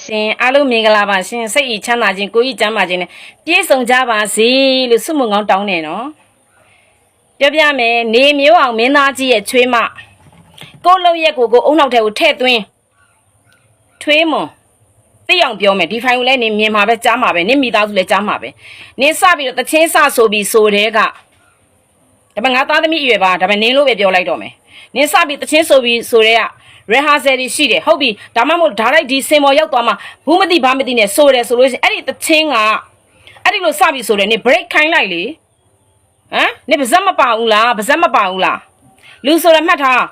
ရှင်အားလုံးမင်္ဂလာပါရှင်စိတ်ဤချမ်းသာခြင်းကိုယ်ဤကျမ်းမာခြင်းနဲ့ပြည့်စုံကြပါစေလို့ဆုမွန်ကောင်းတောင်းနေနော်ပြောပြမယ်နေမျိုးအောင်မင်းသားကြီးရဲ့ချွေးမကိုလုံးရက်ကိုအုံနောက်ထဲကိုထည့်သွင်းထွေးမွန်သိအောင်ပြောမယ်ဒီဖိုင်ကိုလည်းနေမြင်မှာပဲကြားမှာပဲနင့်မိသားစုလည်းကြားမှာပဲနင်းစပြီးတော့တချင်းစဆိုပြီးဆိုတဲ့ကဒါပေမဲ့ငါသားသမီးအရွယ်ပါဒါပေမဲ့နင်းလို့ပဲပြောလိုက်တော့မယ်နင်းစပြီးတချင်းဆိုပြီးဆိုတဲ့ကrehearsal ရှိတယ်ဟုတ်ပြီဒါမှမဟုတ်ဒါလိုက်ဒီစင်မော်ရောက်သွားမှဘူးမသိဘာမသိနဲ့ဆိုတယ်ဆိုလို့ရှိရင်အဲ့ဒီတချင်းကအဲ့ဒီလိုစပြီဆိုတယ်နေ break ခိုင်းလိုက်လေဟမ်နေပါဇက်မပါဘူးလားပါဇက်မပါဘူးလားလူဆိုရမှတ်ထား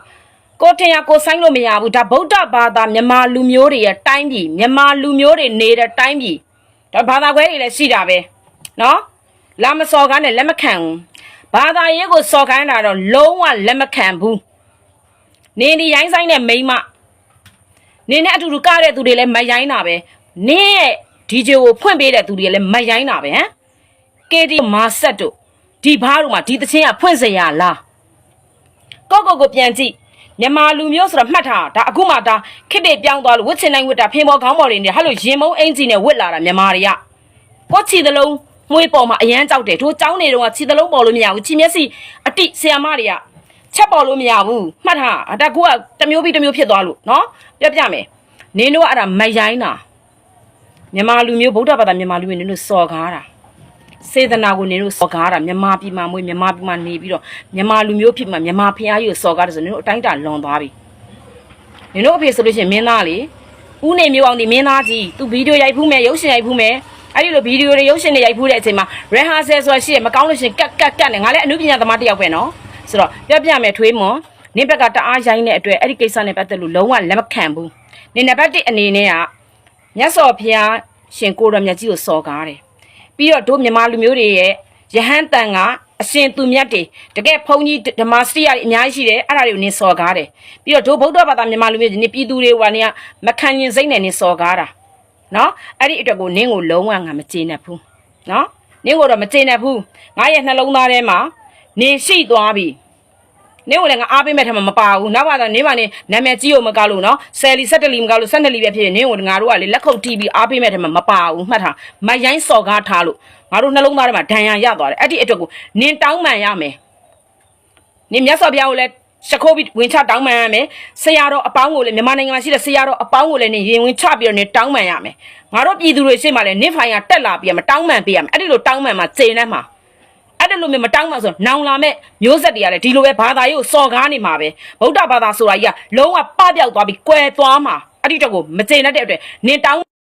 ကိုထင်ရကိုဆိုင်လို့မရဘူးဒါဗုဒ္ဓဘာသာမြန်မာလူမျိုးတွေရဲ့တိုင်းပြည်မြန်မာလူမျိုးတွေနေတဲ့တိုင်းပြည်ဒါဘာသာခွဲတွေလည်းရှိတာပဲနော်လာမစော်ကားနဲ့လက်မခံဘူးဘာသာရေးကိုစော်ခိုင်းတာတော့လုံးဝလက်မခံဘူးနေဒီရိုင်းဆိုင်နဲ့မိန်းမနေနဲ့အတူတူကားတဲ့သူတွေလည်းမရိုင်းတာပဲနင်းရဲ့ DJ ကိုဖွင့်ပေးတဲ့သူတွေလည်းမရိုင်းတာပဲဟမ် KD မာဆက်တို့ဒီဘားတို့မှာဒီတချင်းကဖွင့်စရာလားကိုပြန်ကြည့်မြန်မာလူမျိုးဆိုတော့မှတ်ထားဒါအခုမှဒါခစ်တွေပြောင်းသွားလို့ဝတ်ချင်တိုင်းဝတ်တာဖင်ပေါ်ခေါင်းပေါ်တွေနေဟဲ့လို့ရင်မုံအင်ကြီးနဲ့ဝတ်လာတာမြန်မာတွေကကိုချီသလုံးမွေးပေါ်မှာအရန်ကြောက်တယ်တို့ចောင်းနေတော့ချီသလုံးပေါ်လို့မရဘူးချီမျက်စိအတိဆီယမတွေကချက်ပေါ်လို့မရဘူးမှတ်ထားဒါကူကတမျိုးပြီးတမျိုးဖြစ်သွားလို့နော်ပြမယ်နင်းတို့ကအဲ့ဒါမရိုင်းတာမြန်မာလူမျိုးဗုဒ္ဓဘာသာမြန်မာလူမျိုးနင်းတို့စော်ကားတာစေတနာကိုနင်းတို့စော်ကားတာမြန်မာပြည်မှာမွေးမြန်မာပြည်မှာနေပြီးတော့မြန်မာလူမျိုးဖြစ်မှာမြန်မာဖျားကြီးကိုစော်ကားတယ်ဆိုနင်းတို့အတိုင်းတာလွန်သွားပြီနင်းတို့အဖေဆိုလို့ရှိရင်မင်းသားလေဦးနေမျိုးအောင်ဒီမင်းသားကြီးသူဗီဒီယိုရိုက်ဖူးမယ်ရုပ်ရှင်ရိုက်ဖူးမယ်အဲ့ဒီလိုဗီဒီယိုတွေရုပ်ရှင်တွေရိုက်ဖူးတဲ့အချိန်မှာ rehearsal ဆိုတာရှိတယ်မကောင်းလို့ရှိရင်ကတ်နဲ့ငါလည်းအနုပညာသမားတစ်ယောက်ပဲနော်ဆိုတော့ပြမယ်ထွေးမွန်နင်းဘက်ကတအားရိုင်းတဲ့အတွက်အဲ့ဒီကိစ္စနဲ့ပတ်သက်လို့လုံးဝလက်မခံဘူးနင်းနံပါတ်1အနေနဲ့ကမြတ်စွာဘုရားရှင်ကိုရမြတ်ကြီးကိုစော်ကားတယ်ပြီးတော့တို့မြန်မာလူမျိုးတွေရဲ့ယဟန်တန်ကအရှင်သူမြတ်တွေတကယ်ဘုန်းကြီးဓမ္မစရိယတွေအများကြီးရှိတယ်အဲ့ဒါတွေကိုနင်းစော်ကားတယ်ပြီးတော့တို့ဗုဒ္ဓဘာသာမြန်မာလူမျိုးတွေနင်းပြည်သူတွေဟိုကနေကမခံရင်စိတ်နဲ့နင်းစော်ကားတာနော်အဲ့ဒီအတွက်ကိုနင်းကိုလုံးဝငါမကျေနပ်ဘူးနော်နင်းကိုတော့မကျေနပ်ဘူးငါရဲ့နှလုံးသားထဲမှာနင်းရှိသွားပြီနင်းကိုလည်းငါအားပေးမဲ့ထမမပါဘူးနောက်မှတော့နင်းမနေနာမည်ကြီးကိုမကလို့နော်ဆယ်လီ17လီမကလို့12လီပဲဖြစ်နေနင်းကိုငါတို့ကလေလက်ခုပ်တီးပြီးအားပေးမဲ့ထမမပါဘူးမှတ်ထားမရိုင်းစော်ကားထားလို့ငါတို့နှလုံးသားထဲမှာဒဏ်ရာရသွားတယ်အဲ့ဒီအတွက်ကိုနင်းတောင်းပန်ရမယ်နင်းမြတ်စွာဘုရားကိုလည်းရှခိုးပြီးဝင်ချတောင်းပန်ရမယ်ဆရာတော်အပေါင်းကိုလည်းမြန်မာနိုင်ငံမှာရှိတဲ့ဆရာတော်အပေါင်းကိုလည်းနင်းရင်ဝင်ချပြီးတော့နင်းတောင်းပန်ရမယ်ငါတို့ပြည်သူတွေရှေ့မှာလည်းနင်းဖိုင်ကတက်လာပြီးမှတောင်းပန်ပေးရမယ်အဲ့ဒီလိုတောင်းပန်မှာကျေနပ်မှာအဲ့ဒါလိုမျိုးမတောင်းမှဆိုနောင်လာမဲ့မျိုးဆက်တွေကလည်းဒီလိုပဲဘာသာရေးကိုစော်ကားနေမှာပဲဗုဒ္ဓဘာသာဆိုတာကြီးကလုံးဝပပျောက်သွားပြီးကွယ်သွားမှာအဲ့ဒီတော့ကိုမကျေနပ်တဲ့အတွက်နင်တောင်း